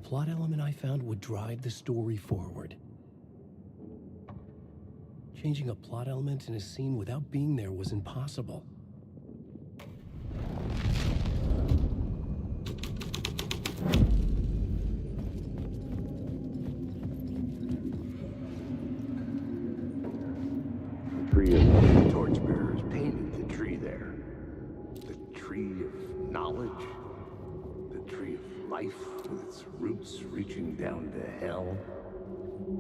plot element I found would drive the story forward. Changing a plot element in a scene without being there was impossible. The tree of the torchbearers painted the tree there. The tree of knowledge. The tree of life with its roots reaching down to hell.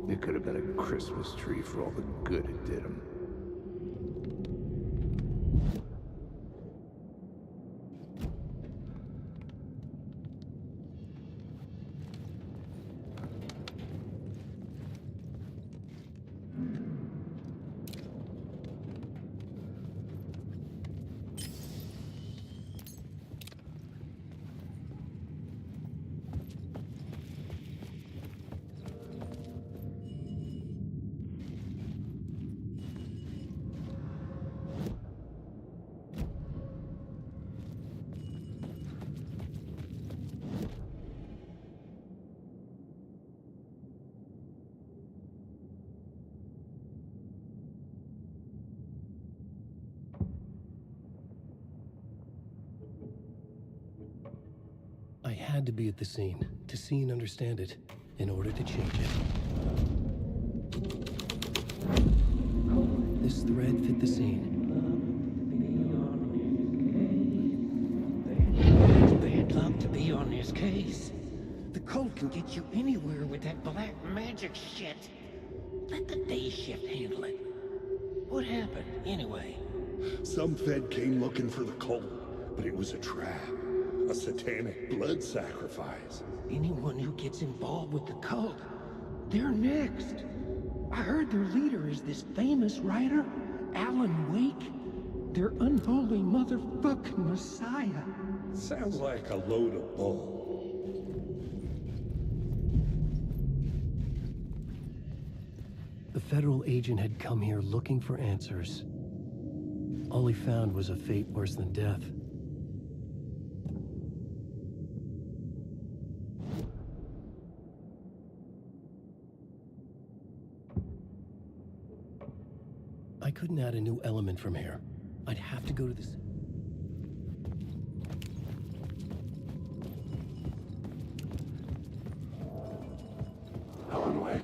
It could have been a Christmas tree for all the good it did him. I had to be at the scene, to see and understand it, in order to change it. This thread fit the scene. It's bad luck to be on this case. The cult can get you anywhere with that black magic shit. Let the day shift handle it. What happened, anyway? Some Fed came looking for the cult, but it was a trap. A satanic blood sacrifice. Anyone who gets involved with the cult, they're next. I heard their leader is this famous writer, Alan Wake. Their unholy motherfucking messiah. Sounds like a load of bull. The federal agent had come here looking for answers. All he found was a fate worse than death. I couldn't add a new element from here. I'd have to go to this. Alan Wake.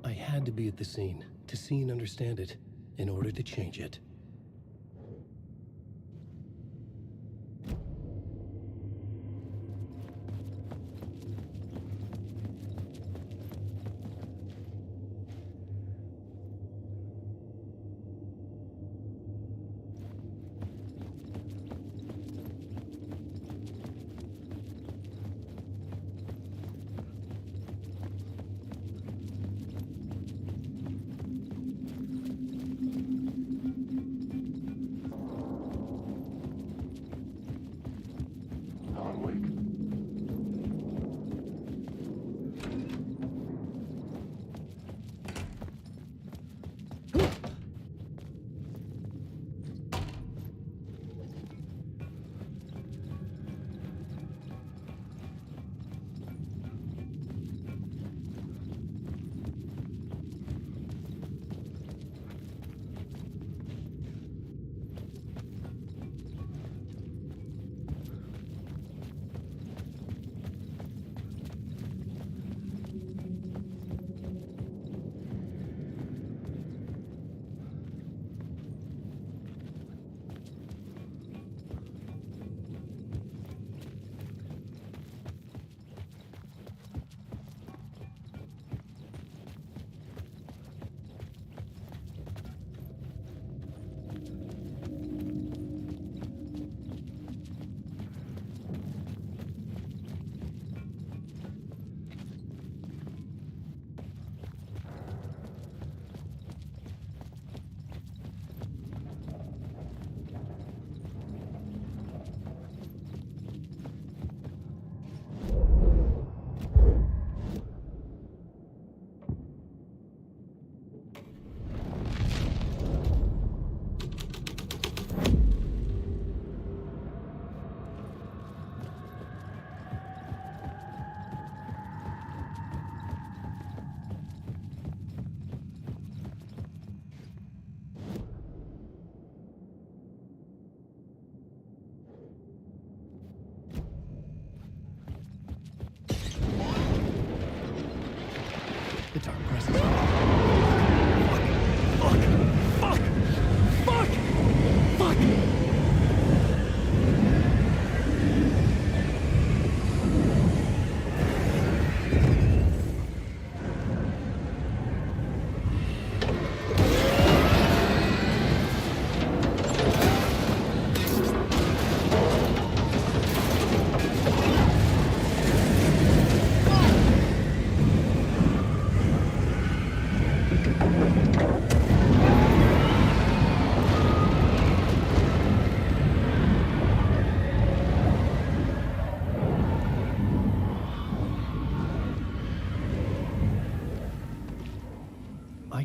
I had to be at the scene, to see and understand it, in order to change it.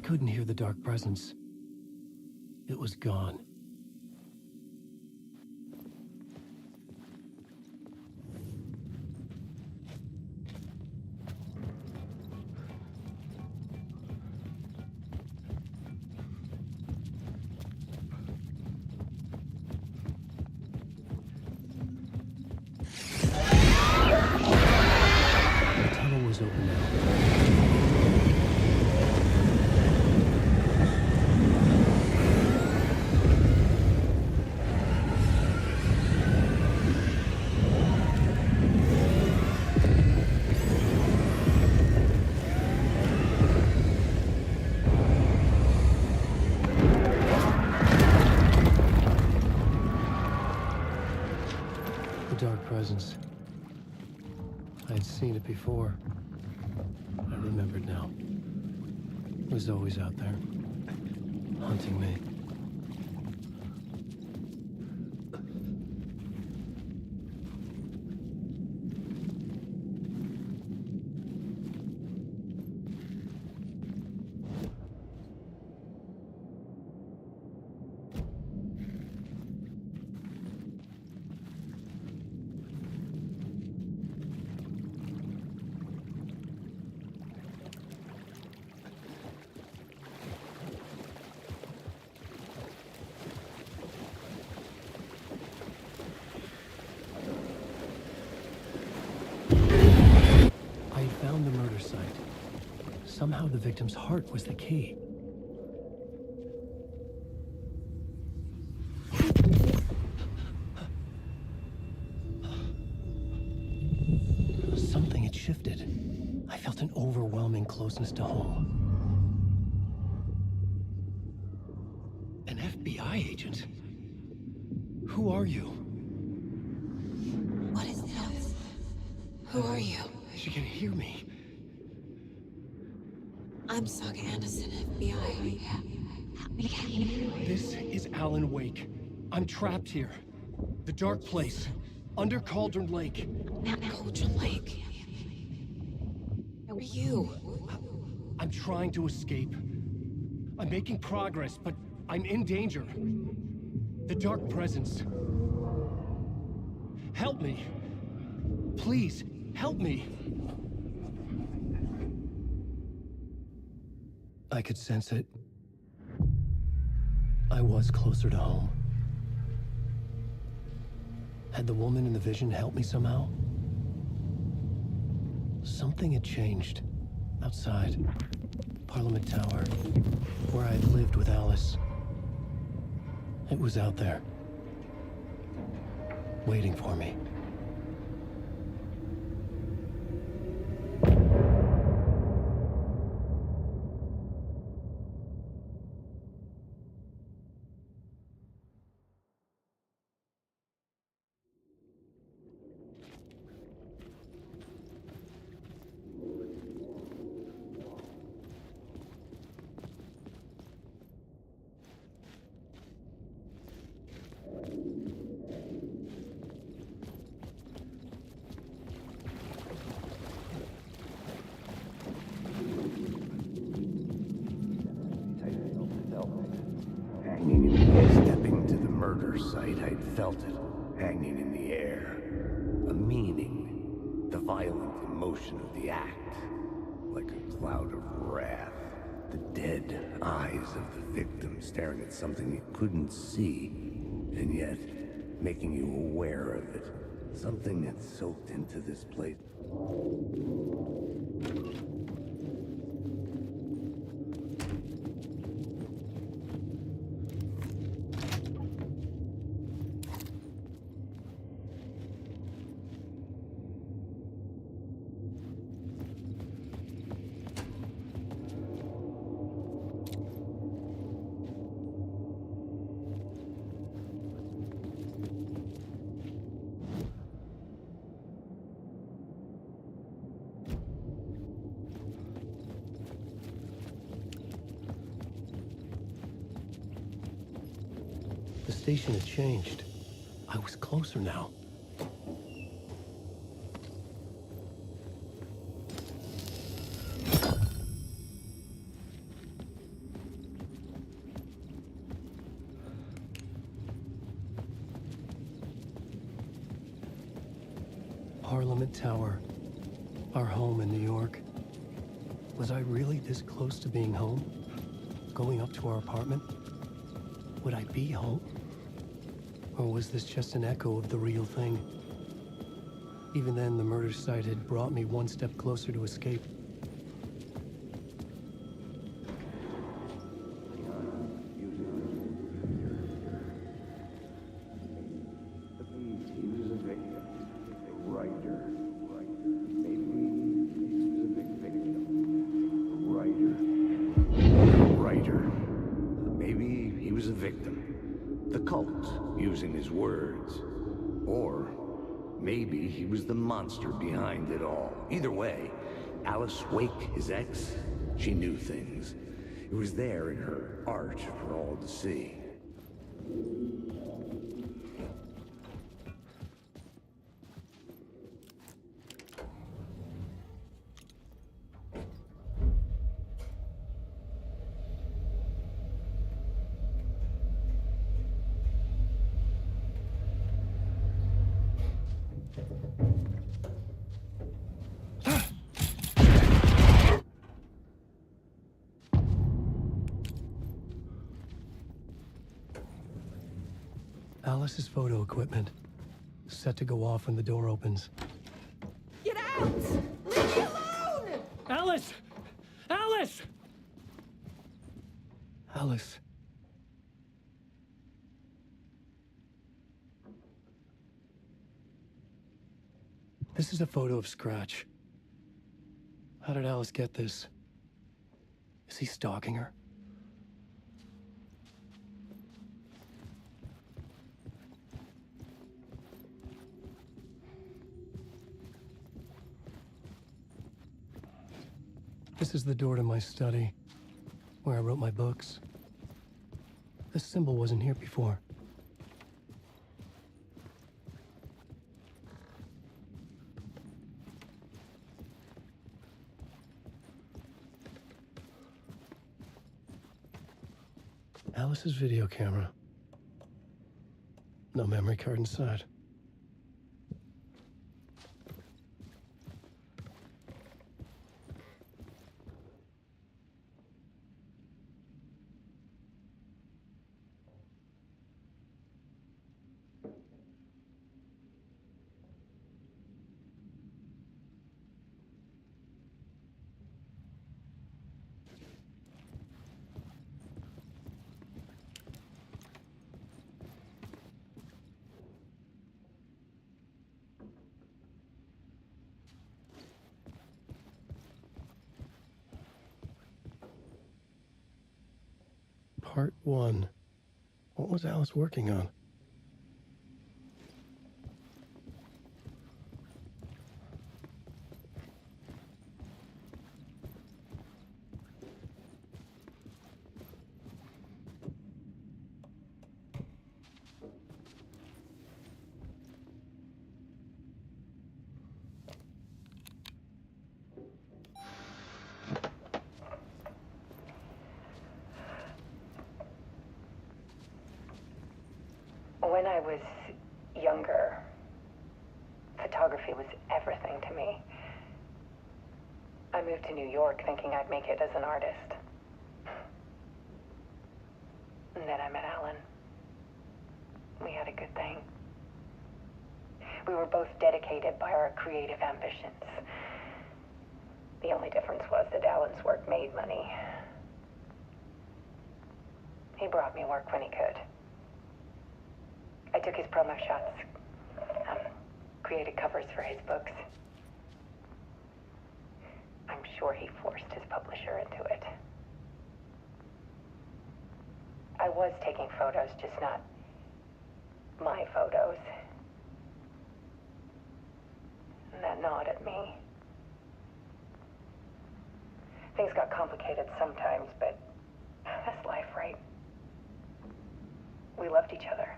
couldn't hear the dark presence. It was gone. The tunnel was open now. The dark presence. I had seen it before. I remembered now. It was always out there, hunting me. I had found the murder site. Somehow the victim's heart was the key. Something had shifted. I felt an overwhelming closeness to home. An FBI agent? Who are you? What is this? Who are you? She can hear me. I'm Saga Anderson, FBI. Help me get you. This is Alan Wake. I'm trapped here. The dark place. Under Cauldron Lake. Cauldron Lake. Who are you? I'm trying to escape. I'm making progress, but I'm in danger. The dark presence. Help me. Please, help me. I could sense it. I was closer to home. Had the woman in the vision helped me somehow? Something had changed. Outside. Parliament Tower. Where I had lived with Alice. It was out there. Waiting for me. Hanging in the air, stepping to the murder site, I'd felt it, hanging in the air. A meaning, the violent emotion of the act, like a cloud of wrath. The dead eyes of the victim staring at something you couldn't see, and yet making you aware of it. Something that soaked into this place. The station had changed. I was closer now. Parliament Tower. Our home in New York. Was I really this close to being home? Going up to our apartment? Would I be home? Or was this just an echo of the real thing? Even then, the murder site had brought me one step closer to escape. Using his words. Or maybe he was the monster behind it all. Either way, Alice Wake, his ex, she knew things. It was there in her art for all to see. Alice's photo equipment. Set to go off when the door opens. Get out! Leave me alone! Alice! Alice! Alice. This is a photo of Scratch. How did Alice get this? Is he stalking her? This is the door to my study, where I wrote my books. This symbol wasn't here before. Alice's video camera. No memory card inside. Part 1. What was Alice working on? When I was younger, photography was everything to me. I moved to New York thinking I'd make it as an artist. And then I met Alan. We had a good thing. We were both dedicated by our creative ambitions. The only difference was that Alan's work made money. He brought me work when he could. I took his promo shots, created covers for his books. I'm sure he forced his publisher into it. I was taking photos, just not my photos. And that gnawed at me. Things got complicated sometimes, but that's life, right? We loved each other.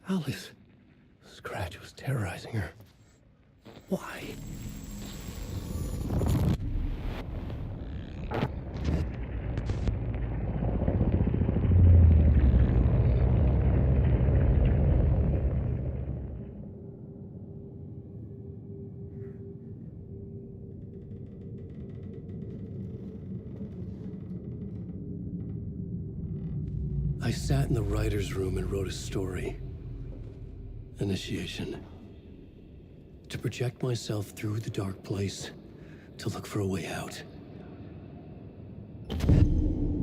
Alice. Scratch was terrorizing her. Why? sat in the writer's room and wrote a story. Initiation. To project myself through the dark place, to look for a way out.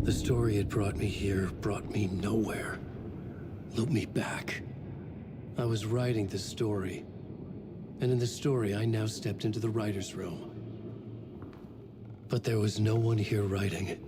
The story had brought me here, brought me nowhere. Looped me back. I was writing the story. And in the story, I now stepped into the writer's room. But there was no one here writing.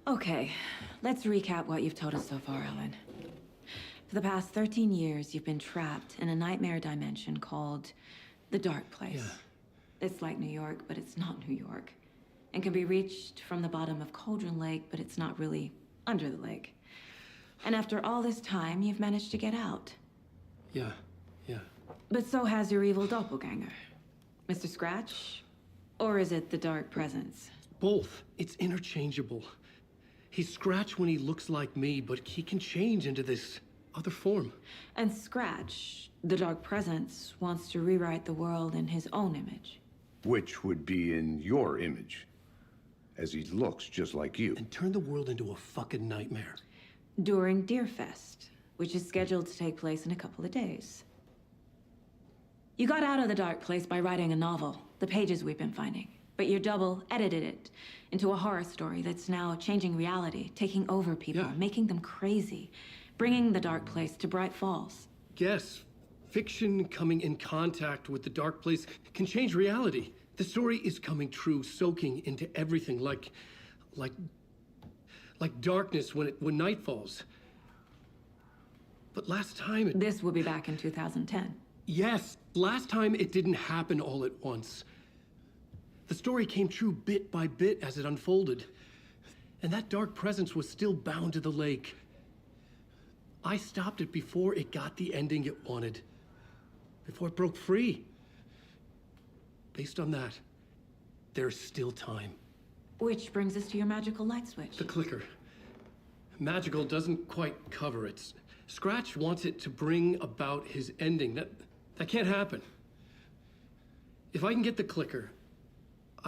Okay, let's recap what you've told us so far, Ellen. For the past 13 years, you've been trapped in a nightmare dimension called the Dark Place. Yeah. It's like New York, but it's not New York. And can be reached from the bottom of Cauldron Lake, but it's not really under the lake. And after all this time, you've managed to get out. Yeah. But so has your evil doppelganger. Mr. Scratch? Or is it the Dark Presence? Both. It's interchangeable. He's Scratch when he looks like me, but he can change into this other form. And Scratch, the Dark Presence, wants to rewrite the world in his own image. Which would be in your image, as he looks just like you. And turn the world into a fucking nightmare. During Deerfest, which is scheduled to take place in a couple of days. You got out of the Dark Place by writing a novel, the pages we've been finding. But your double edited it into a horror story that's now changing reality, taking over people, Yeah. making them crazy, bringing the Dark Place to Bright Falls. Yes, fiction coming in contact with the dark place can change reality. The story is coming true, soaking into everything like darkness when night falls. But last time it... This will be back in 2010. Yes, last time it didn't happen all at once. The story came true bit by bit as it unfolded. And that dark presence was still bound to the lake. I stopped it before it got the ending it wanted. Before it broke free. Based on that, there's still time. Which brings us to your magical light switch. The clicker. Magical doesn't quite cover it. Scratch wants it to bring about his ending. That can't happen. If I can get the clicker,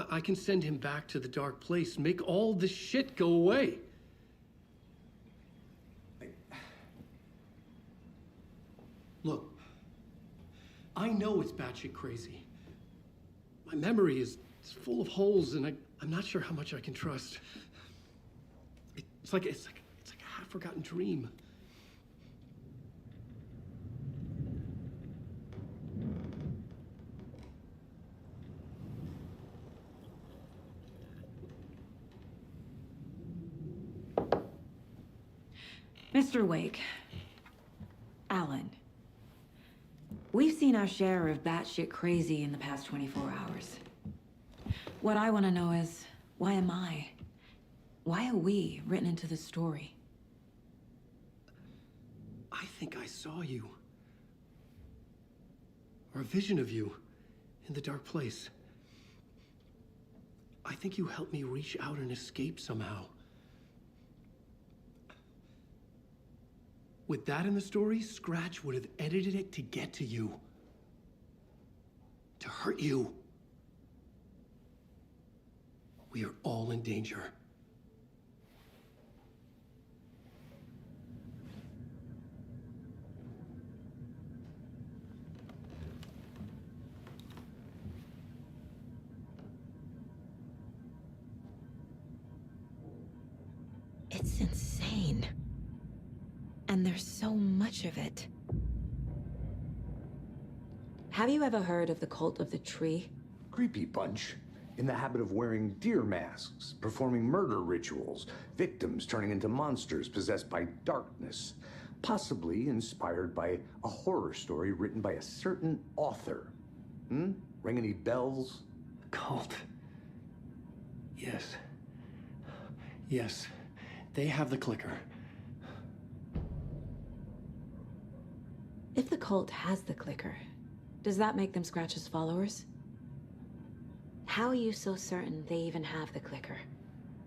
I can send him back to the dark place, make all this shit go away. Look, I know it's batshit crazy. My memory is full of holes, and I'm not sure how much I can trust. It's like a half-forgotten dream. Mr. Wake, Alan, we've seen our share of batshit crazy in the past 24 hours. What I want to know is, why am I? Why are we written into the story? I think I saw you. Or a vision of you in the dark place. I think you helped me reach out and escape somehow. With that in the story, Scratch would have edited it to get to you. To hurt you. We are all in danger. It's insane. And there's so much of it. Have you ever heard of the cult of the tree? Creepy bunch. In the habit of wearing deer masks, performing murder rituals, victims turning into monsters possessed by darkness. Possibly inspired by a horror story written by a certain author. Ring any bells? Cult. Yes. Yes. They have the clicker. If the cult has the clicker, does that make them Scratch's followers? How are you so certain they even have the clicker?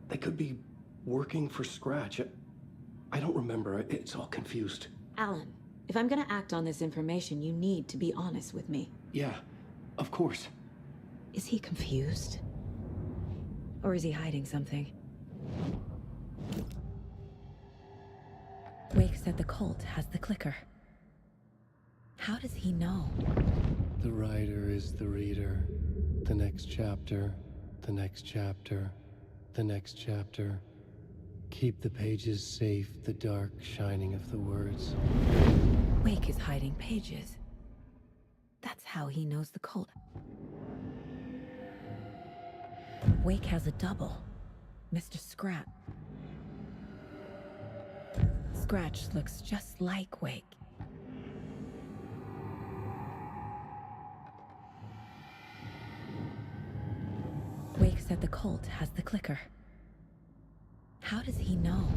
They could be working for Scratch. I don't remember. It's all confused. Alan, if I'm gonna act on this information, you need to be honest with me. Yeah, of course. Is he confused? Or is he hiding something? Wake said the cult has the clicker. How does he know? The writer is the reader. The next chapter, the next chapter, the next chapter. Keep the pages safe, the dark shining of the words. Wake is hiding pages. That's how he knows the cult. Wake has a double. Mr. Scratch. Scratch looks just like Wake. Wake said the cult has the clicker. How does he know?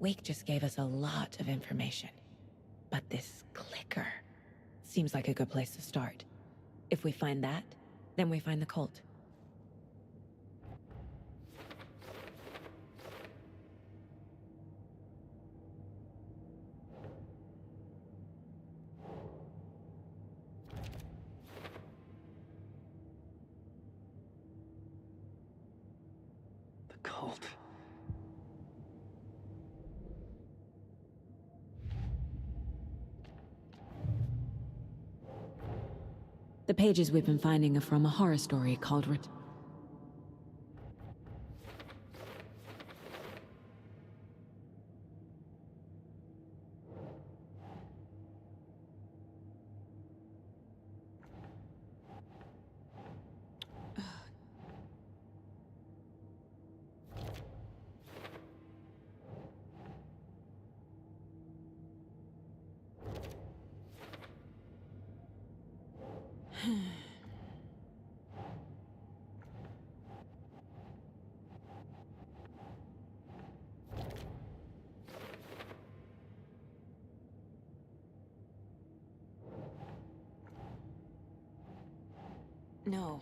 Wake just gave us a lot of information. But this clicker seems like a good place to start. If we find that, then we find the cult. The cult. The pages we've been finding are from a horror story called No.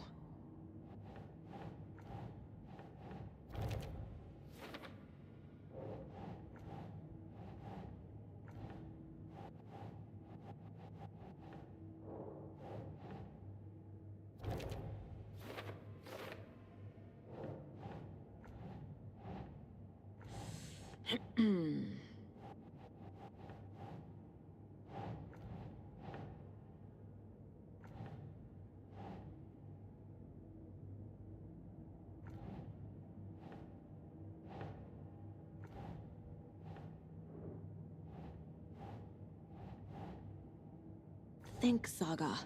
Think, Saga.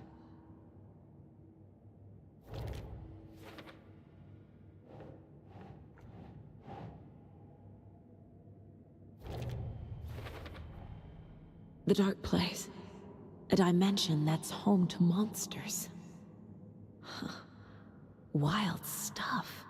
The dark place. A dimension that's home to monsters. Huh. Wild stuff.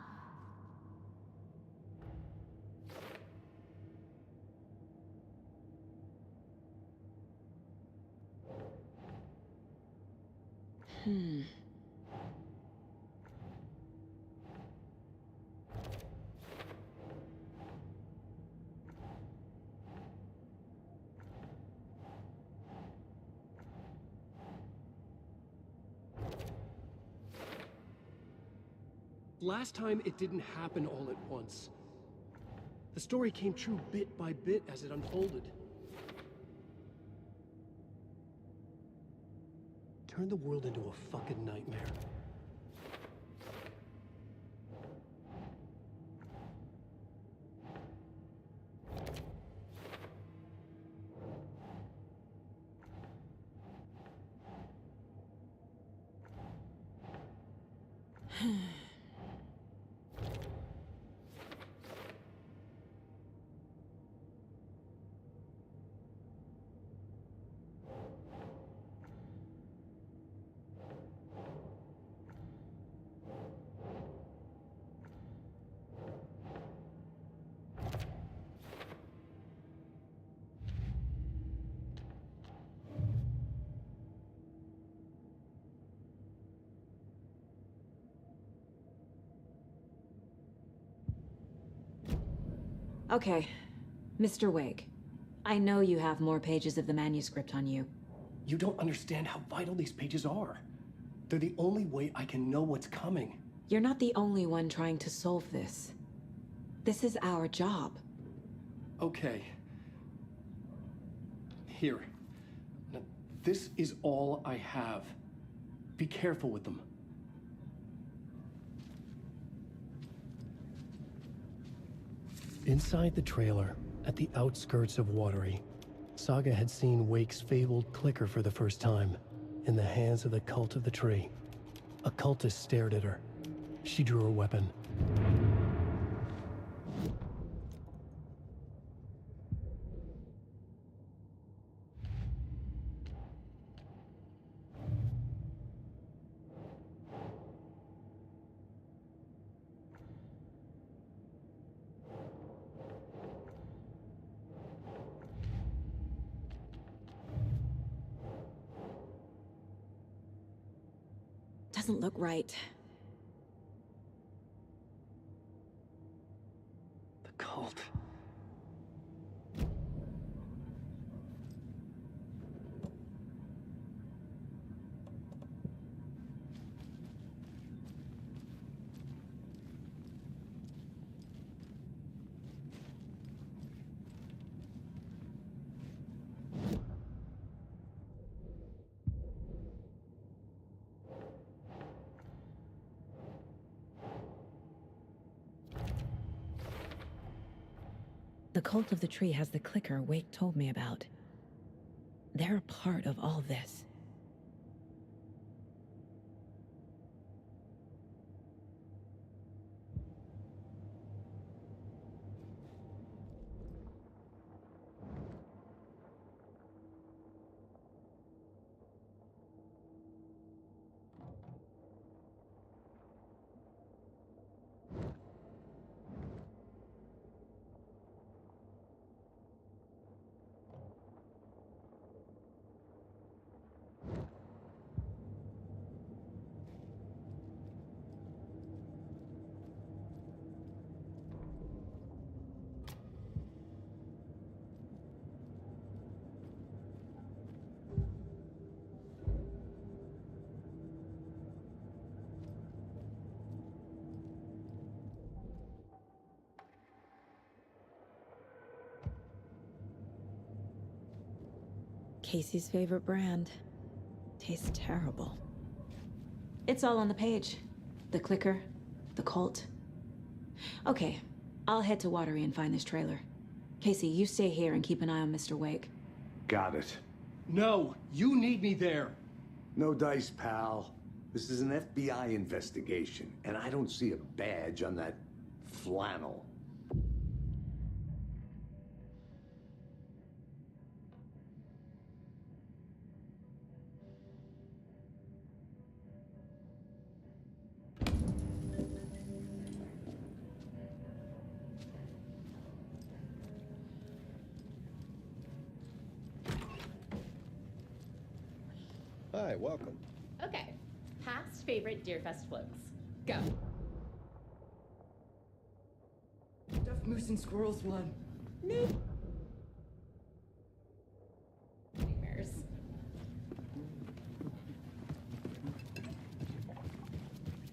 Last time, it didn't happen all at once. The story came true bit by bit as it unfolded. Turned the world into a fucking nightmare. Okay, Mr. Wake. I know you have more pages of the manuscript on you. You don't understand how vital these pages are. They're the only way I can know what's coming. You're not the only one trying to solve this. This is our job. Okay. Here. Now, this is all I have. Be careful with them. Inside the trailer, at the outskirts of Watery, Saga had seen Wake's fabled clicker for the first time, in the hands of the Cult of the Tree. A cultist stared at her. She drew her weapon. Doesn't look right. The cult. The Cult of the Tree has the clicker Wake told me about. They're a part of all this. Casey's favorite brand. Tastes terrible. It's all on the page. The clicker, the cult. Okay, I'll head to Watery and find this trailer. Casey, you stay here and keep an eye on Mr. Wake. Got it. No, you need me there. No dice, pal. This is an FBI investigation, and I don't see a badge on that flannel. Hi, welcome. Okay, past favorite Deerfest floats. Go. Duff Moose and Squirrels won. Nightmares.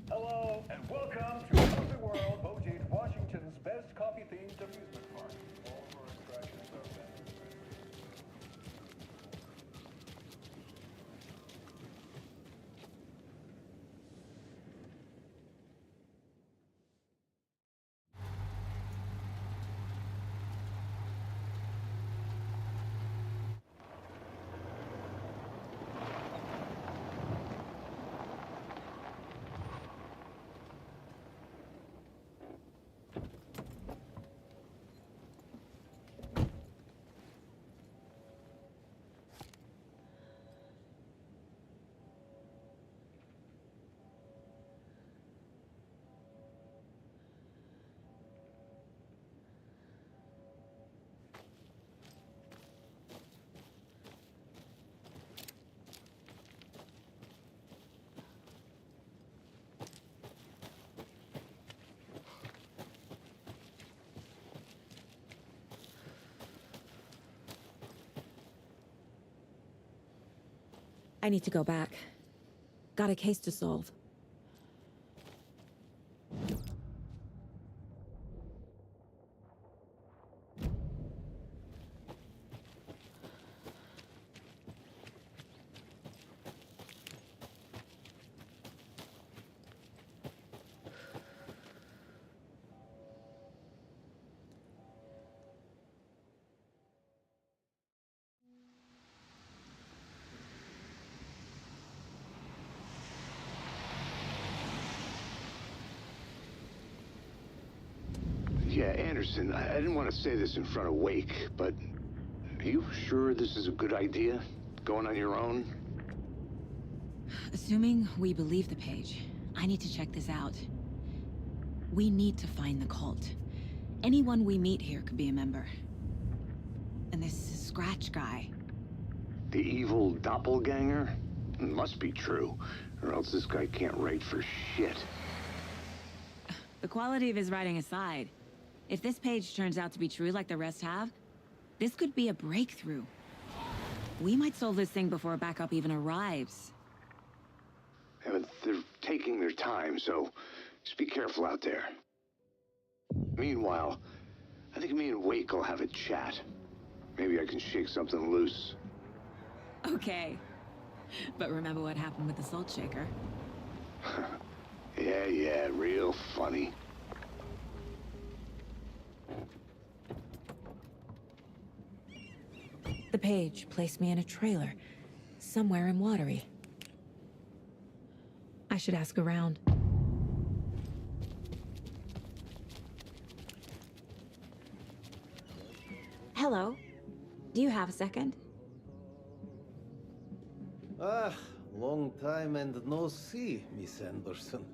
Hello, and welcome to Coffee World, Mojade, Washington's best coffee-themed amusement park. All of our attractions are vendor-friendly. I need to go back. Got a case to solve. Yeah, Anderson, I didn't want to say this in front of Wake, but are you sure this is a good idea? Going on your own? Assuming we believe the page, I need to check this out. We need to find the cult. Anyone we meet here could be a member. And this Scratch guy. The evil doppelganger? It must be true, or else this guy can't write for shit. The quality of his writing aside, if this page turns out to be true like the rest have, this could be a breakthrough. We might solve this thing before backup even arrives. Yeah, but they're taking their time, so just be careful out there. Meanwhile, I think me and Wake will have a chat. Maybe I can shake something loose. Okay. But remember what happened with the salt shaker? Yeah, real funny. The page placed me in a trailer, somewhere in Watery. I should ask around. Hello. Do you have a second? Ah, long time and no see, Miss Anderson.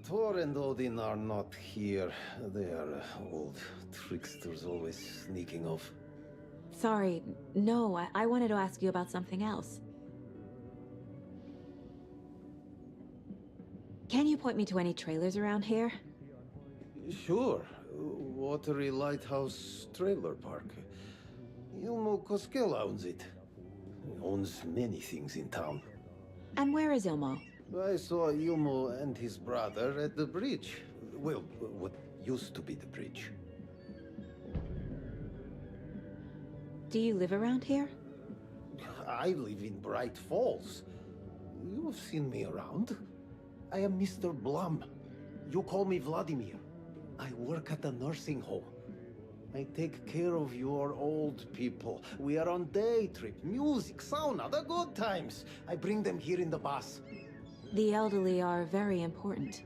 Thor and Odin are not here. They are old tricksters always sneaking off. Sorry, no, I wanted to ask you about something else. Can you point me to any trailers around here? Sure. Watery Lighthouse Trailer Park. Ilmo Koskela owns it. He owns many things in town. And where is Ilmo? I saw Ilmo and his brother at the bridge. Well, what used to be the bridge. Do you live around here? I live in Bright Falls. You've seen me around. I am Mr. Blum. You call me Vladimir. I work at a nursing home. I take care of your old people. We are on day trip, music, sauna, the good times. I bring them here in the bus. The elderly are very important.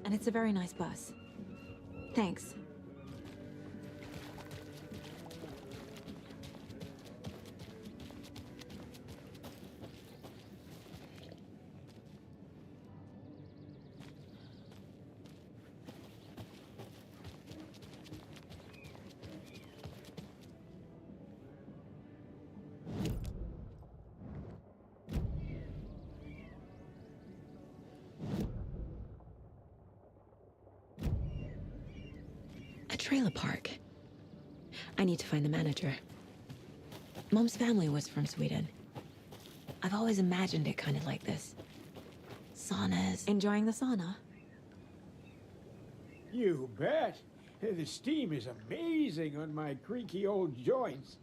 And it's a very nice bus. Thanks. trailer park. I need to find the manager. Mom's family was from Sweden. I've always imagined it kind of like this. Saunas. Enjoying the sauna? You bet. The steam is amazing on my creaky old joints.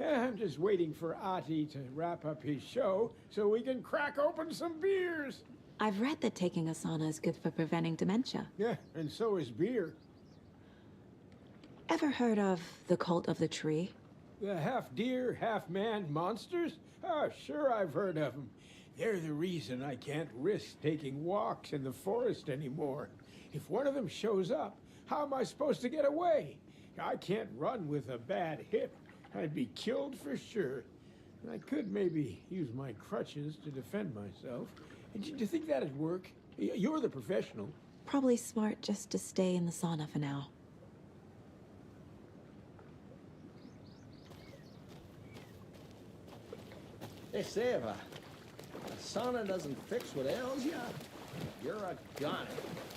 I'm just waiting for Ati to wrap up his show so we can crack open some beers. I've read that taking a sauna is good for preventing dementia. Yeah, and so is beer. Ever heard of the cult of the tree? The half-deer, half-man monsters? Oh, sure I've heard of them. They're the reason I can't risk taking walks in the forest anymore. If one of them shows up, how am I supposed to get away? I can't run with a bad hip. I'd be killed for sure. I could maybe use my crutches to defend myself. Do you think that'd work? You're the professional. Probably smart just to stay in the sauna for now. They say if a sauna doesn't fix what ails you, you're a goner.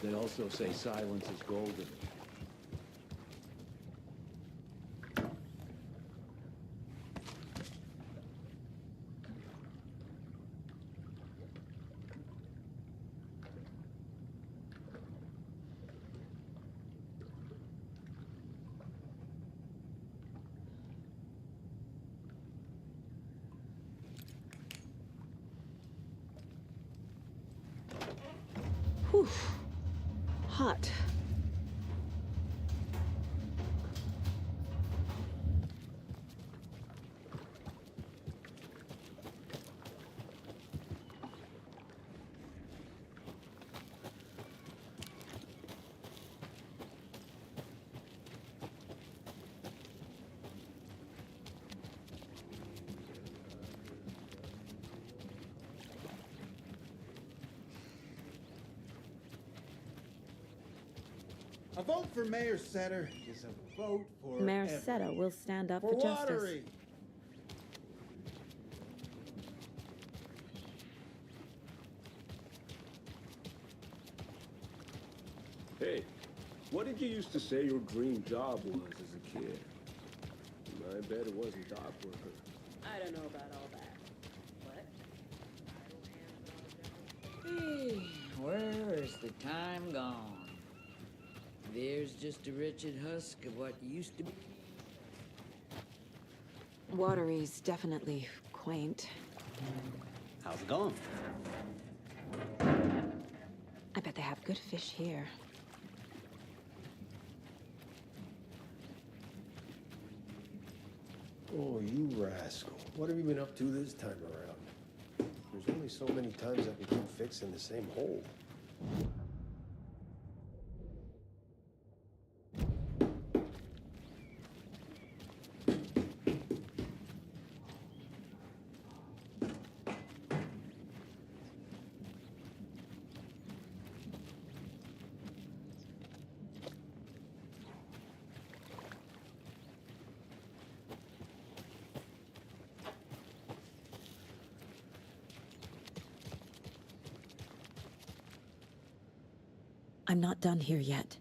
They also say silence is golden. Whew. Hot. A vote for Mayor Setter is a vote for Mayor Seta will stand up for justice. Watery. Hey, what did you used to say your dream job was as a kid? I bet it wasn't dock worker. I don't know about all that. What? Hey, where is the time gone? There's just a wretched husk of what used to be. Watery's definitely quaint. How's it going? I bet they have good fish here. Oh, you rascal. What have you been up to this time around? There's only so many times I can keep fixing the same hole. I'm not done here yet.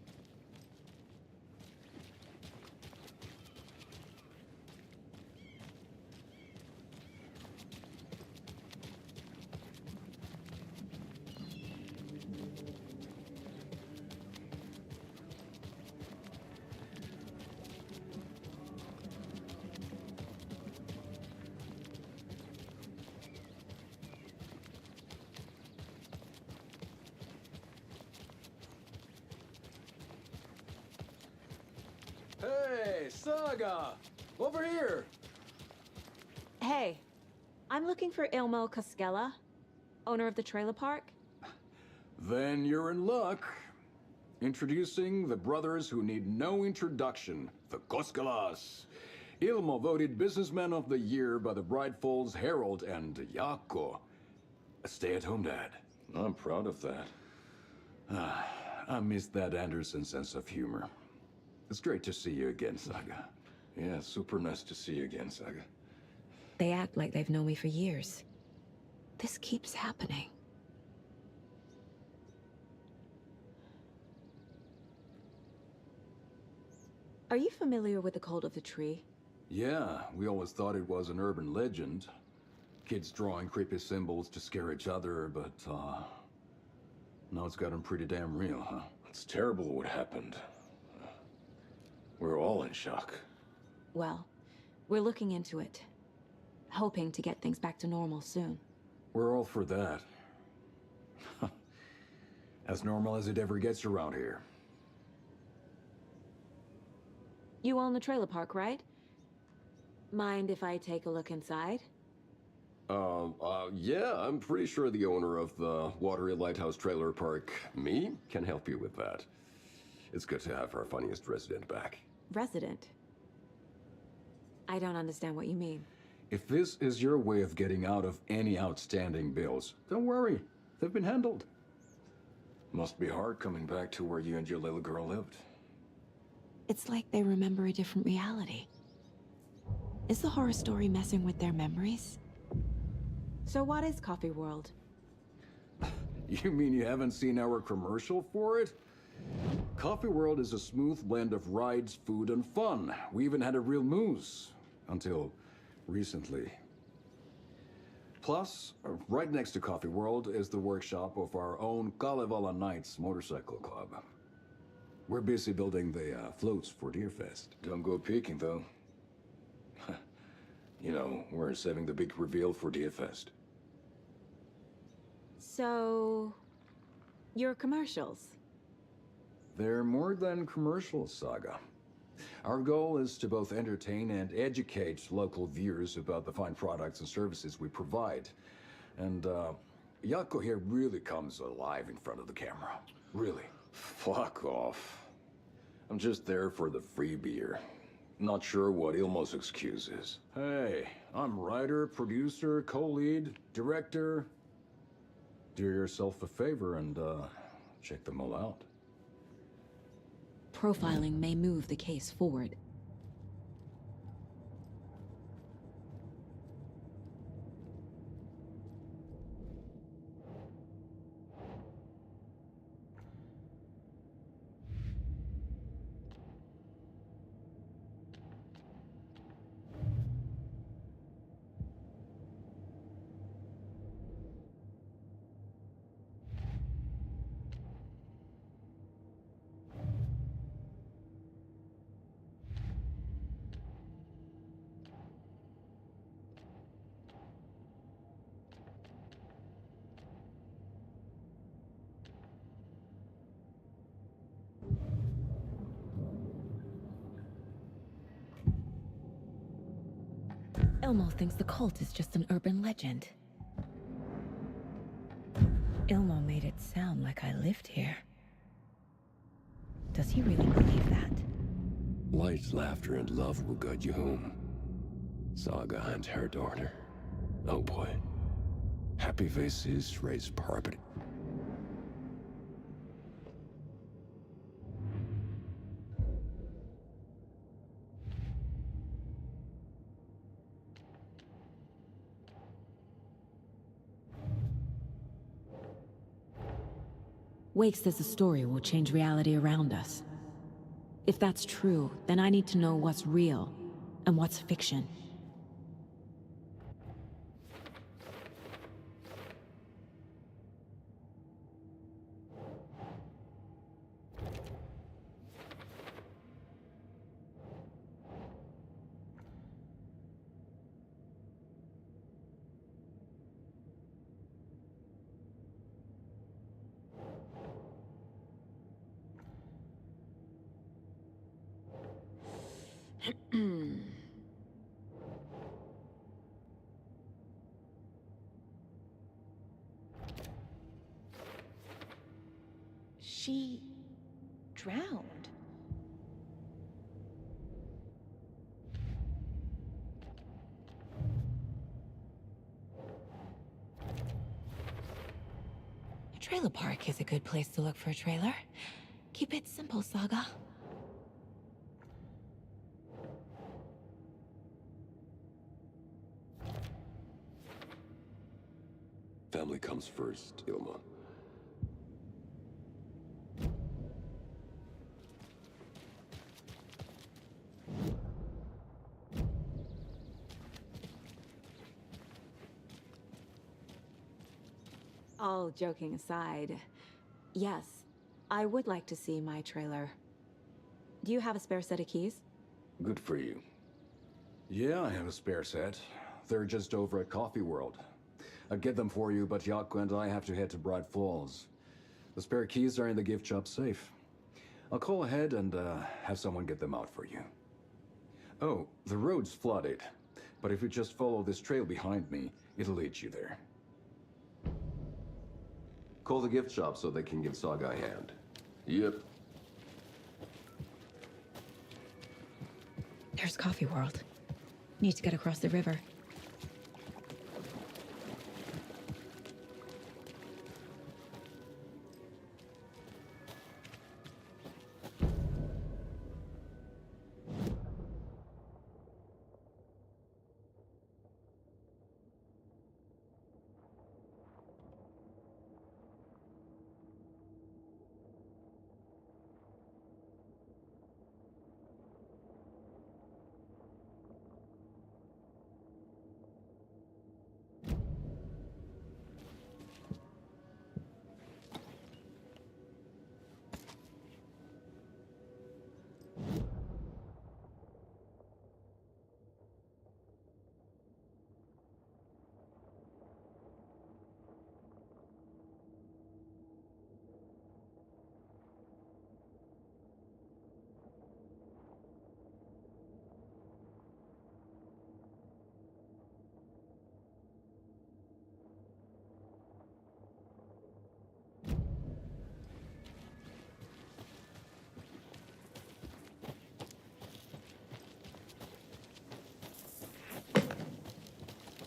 Hey, Saga! Over here! Hey, I'm looking for Ilmo Koskela, owner of the trailer park. Then you're in luck. Introducing the brothers who need no introduction, the Koskelas. Ilmo voted Businessman of the Year by the Bright Falls Herald, and Jaakko, a stay-at-home dad. I'm proud of that. I miss that Anderson sense of humor. It's great to see you again, Saga. Yeah, super nice to see you again, Saga. They act like they've known me for years. This keeps happening. Are you familiar with the cult of the tree? Yeah, we always thought it was an urban legend. Kids drawing creepy symbols to scare each other, but, now it's gotten pretty damn real, huh? It's terrible what happened. We're all in shock. Well, we're looking into it. Hoping to get things back to normal soon. We're all for that. As normal as it ever gets around here. You own the trailer park, right? Mind if I take a look inside? Yeah, I'm pretty sure the owner of the Watery Lighthouse Trailer Park, me, can help you with that. It's good to have our funniest resident back. Resident? I don't understand what you mean. If this is your way of getting out of any outstanding bills, don't worry. They've been handled. Must be hard coming back to where you and your little girl lived. It's like they remember a different reality. Is the horror story messing with their memories? So what is Coffee World? You mean you haven't seen our commercial for it? Coffee World is a smooth blend of rides, food, and fun. We even had a real moose. Until recently. Plus, right next to Coffee World is the workshop of our own Kalevala Knights Motorcycle Club. We're busy building the floats for Deerfest. Don't go peeking, though. You know, we're saving the big reveal for Deerfest. So... your commercials? They're more than commercials, Saga. Our goal is to both entertain and educate local viewers about the fine products and services we provide. And, Yako here really comes alive in front of the camera. Really. Fuck off. I'm just there for the free beer. Not sure what Ilmo's excuse is. Hey, I'm writer, producer, co-lead, director. Do yourself a favor and, check them all out. Profiling may move the case forward. Ilmo thinks the cult is just an urban legend. Ilmo made it sound like I lived here. Does he really believe that? Light, laughter, and love will guide you home. Saga and her daughter. Oh boy. Happy faces raise property. Wake says the story will change reality around us. If that's true, then I need to know what's real and what's fiction. She drowned. A trailer park is a good place to look for a trailer. Keep it simple, Saga. Family comes first, Ilma. All joking aside, yes, I would like to see my trailer. Do you have a spare set of keys? Good for you. Yeah, I have a spare set. They're just over at Coffee World. I'd get them for you, but Yaku and I have to head to Bright Falls. The spare keys are in the gift shop safe. I'll call ahead and have someone get them out for you. Oh, the road's flooded, but if you just follow this trail behind me, it'll lead you there. Call the gift shop so they can give Saga a hand. Yep. There's Coffee World. Need to get across the river.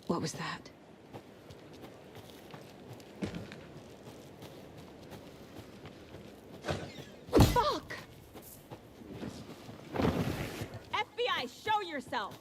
What was that? Fuck! FBI, show yourself!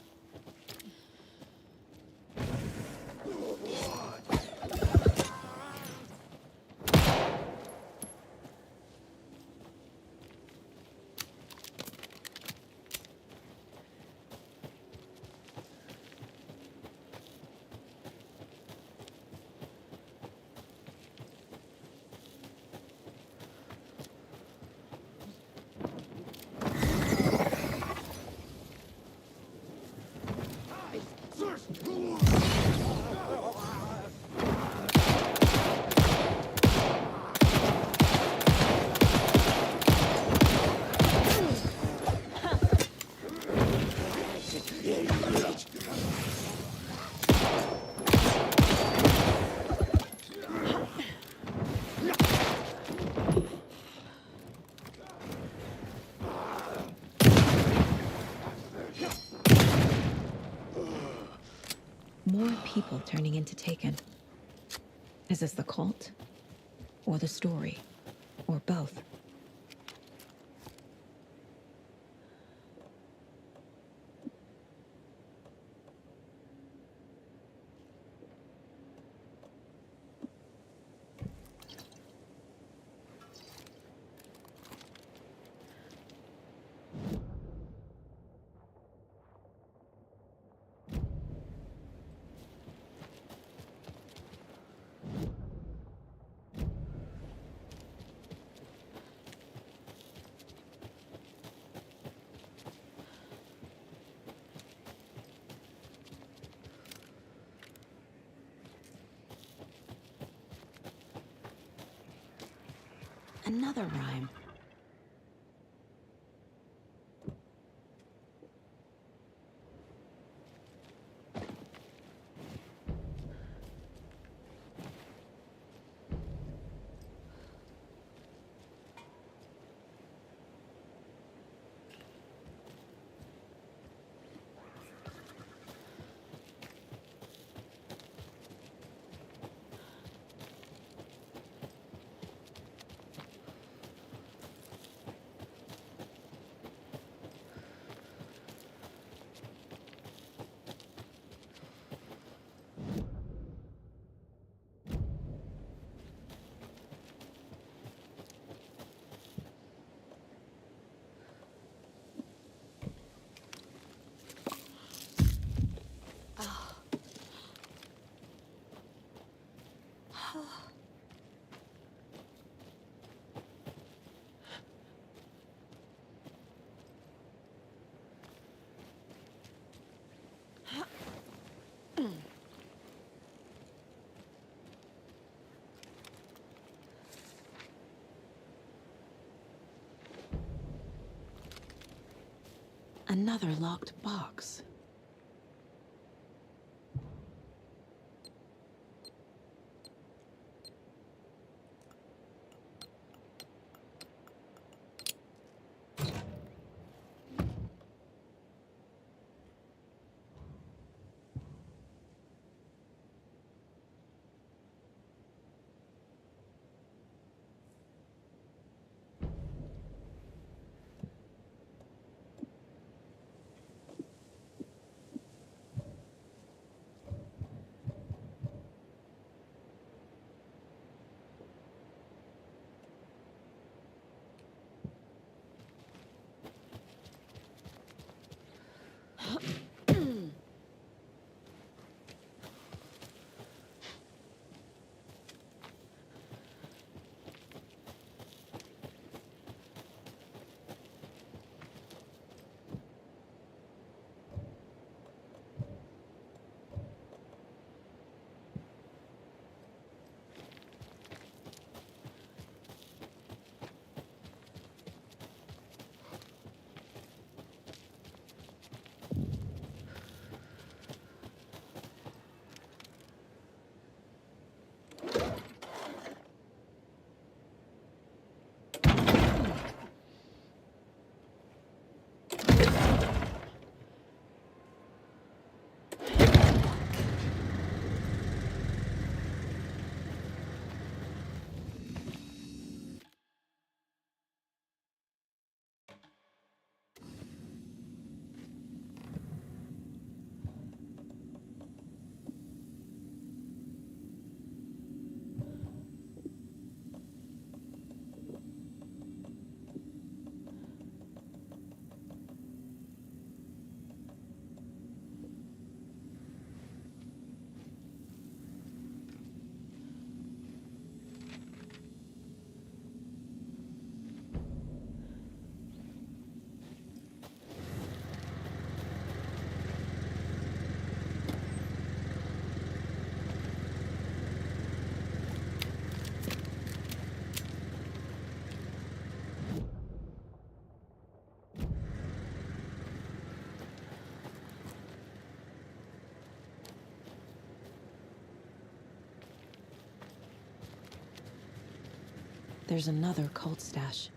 More people turning into Taken. Is this the cult? Or the story? Or both? Another rhyme. Another locked box. There's another cult stash.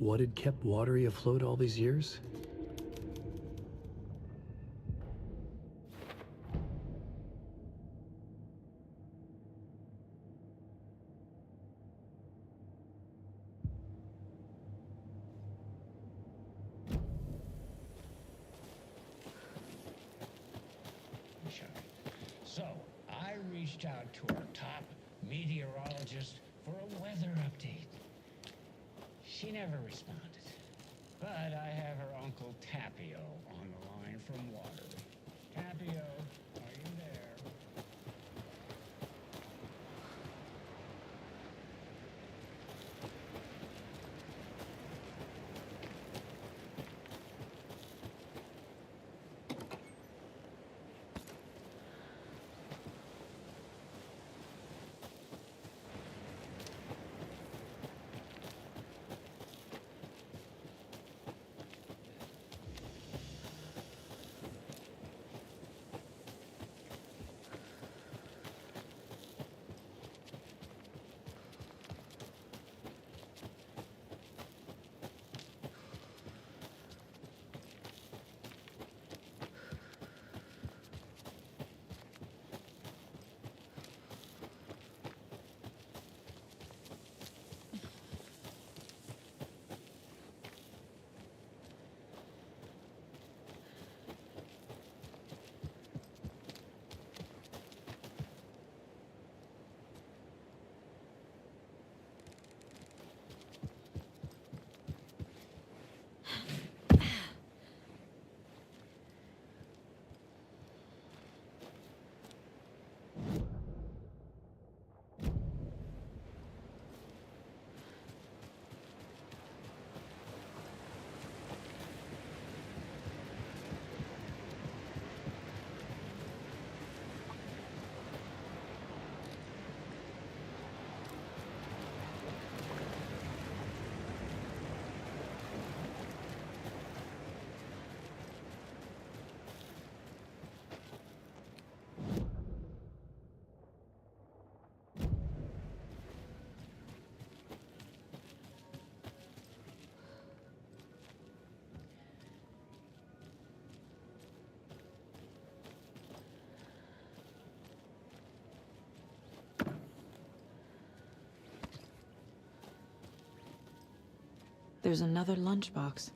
what had kept Watery afloat all these years? So, I reached out to our top meteorologist for a weather update. She never responded. But I have her Uncle Tapio on the line from Watery. Tapio, are you there? There's another lunchbox.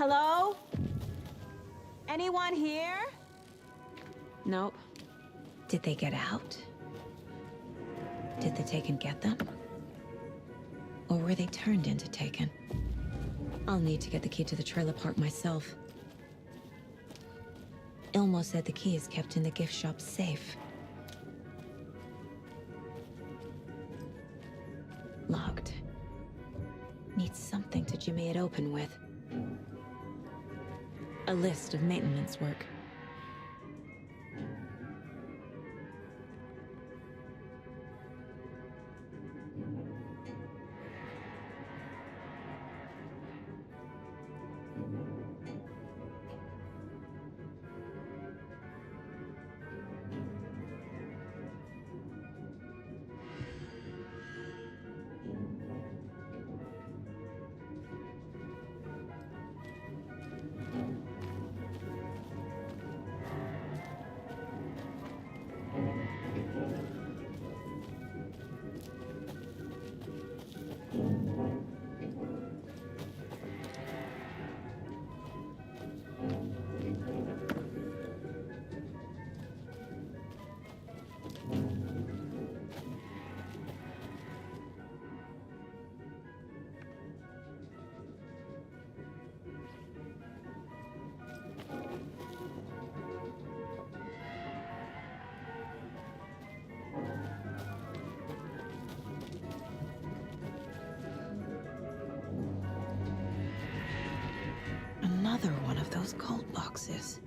Hello? Anyone here? Nope. Did they get out? Did the Taken get them? Or were they turned into Taken? I'll need to get the key to the trailer park myself. Ilmo said the key is kept in the gift shop's safe. Locked. Needs something to jimmy it open with. A list of maintenance work. Another one of those cold boxes.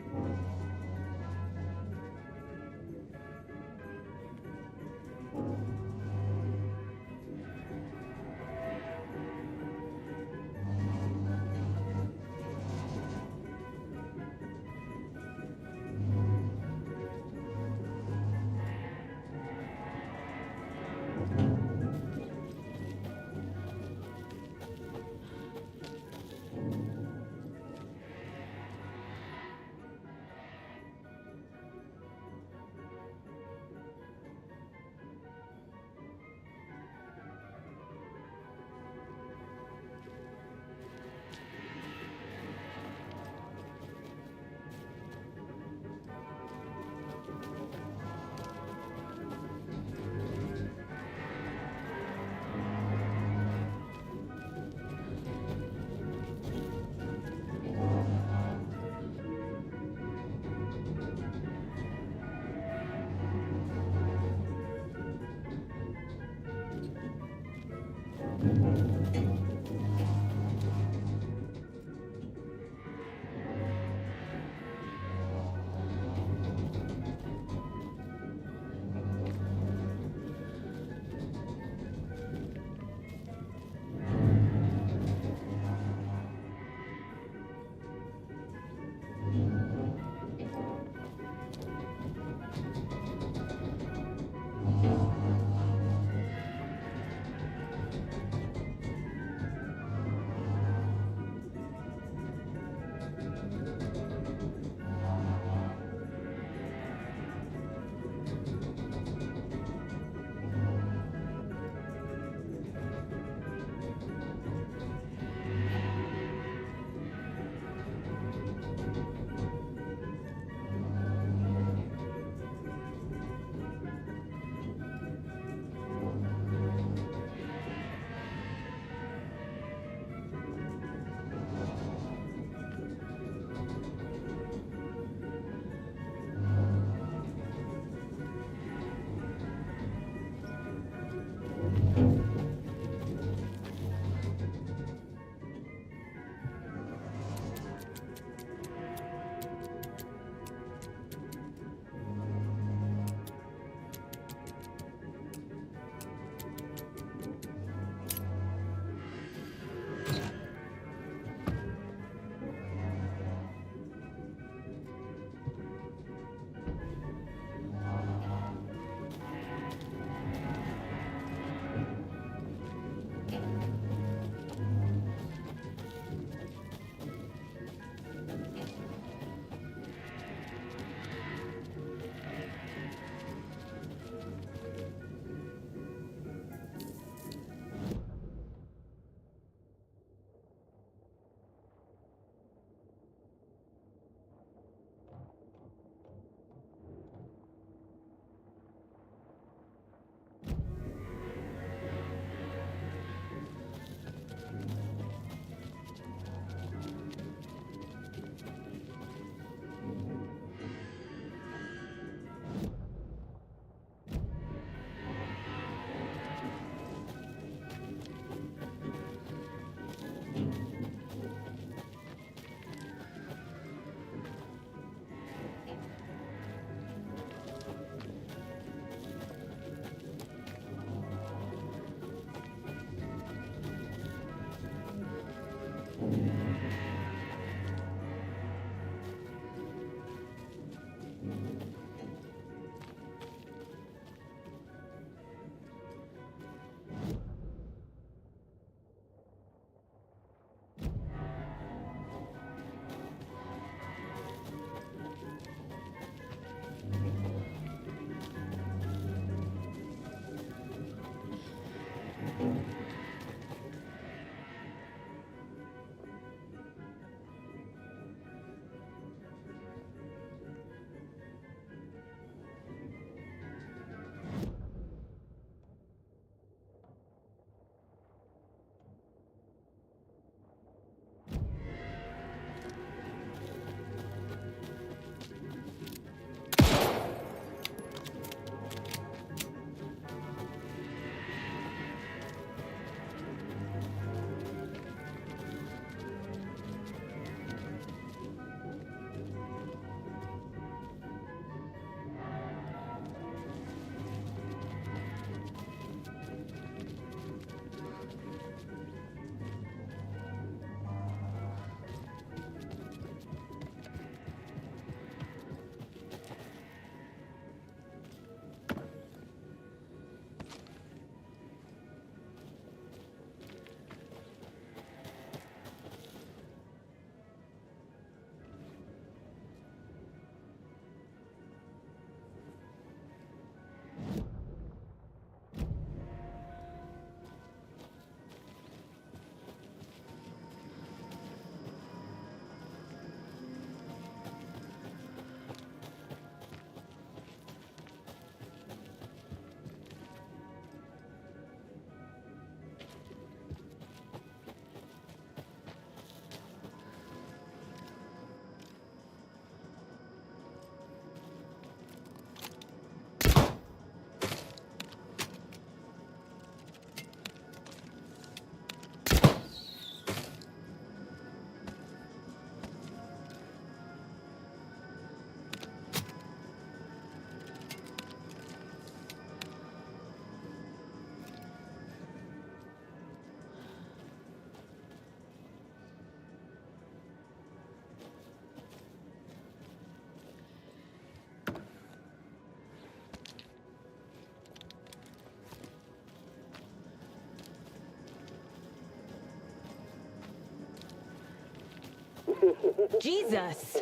Jesus!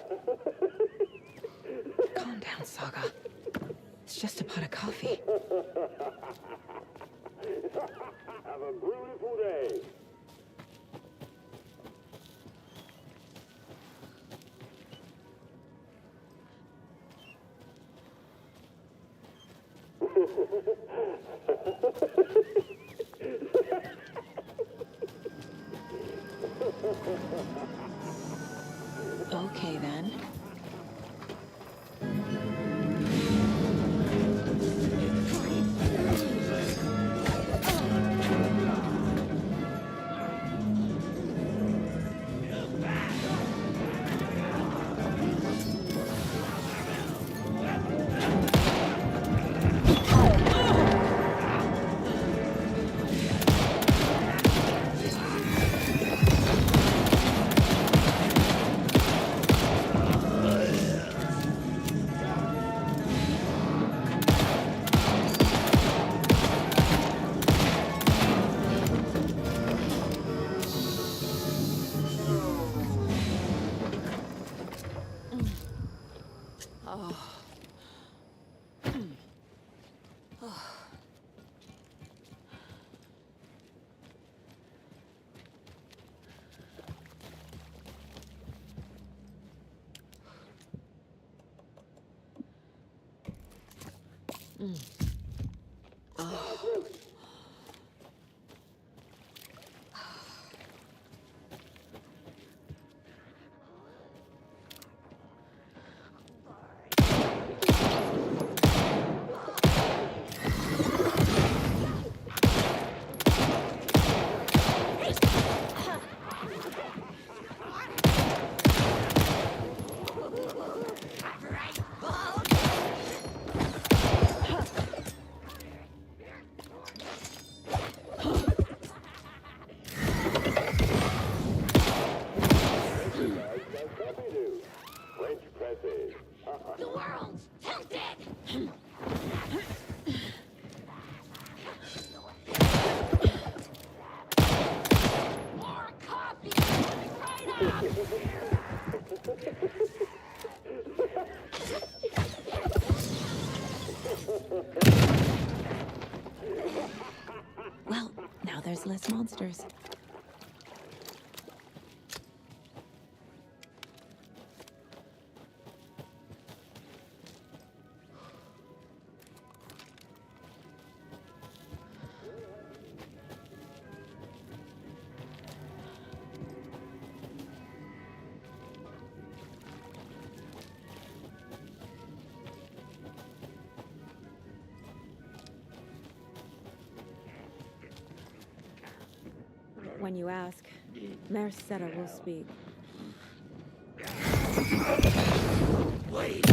Calm down, Saga. It's just a pot of coffee. Have a beautiful day. Okay, then. The world's tilted! More coffee coming right Well, now there's less monsters. When you ask, Mayor Seta will speak. Wait!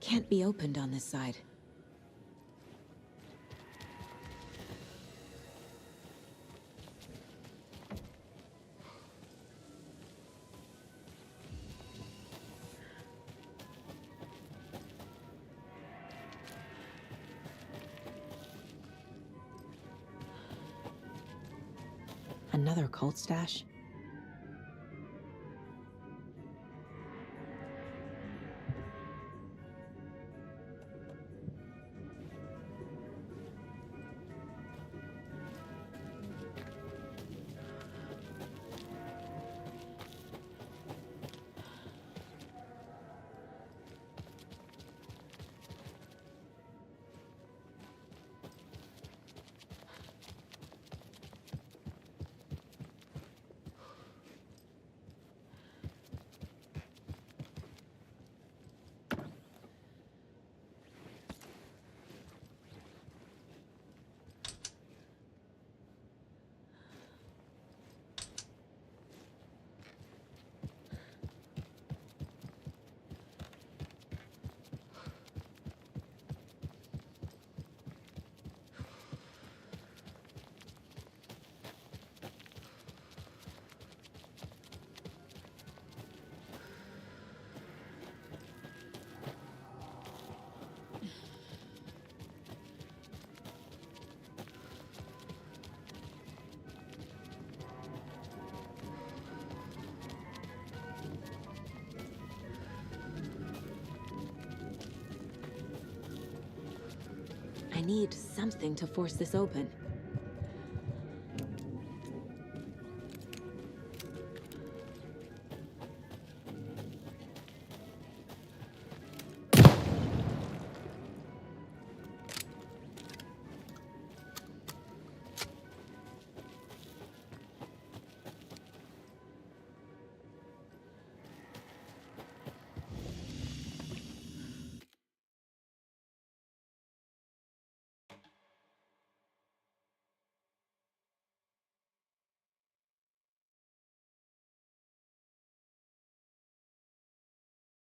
Can't be opened on this side. Another cult stash? I need something to force this open.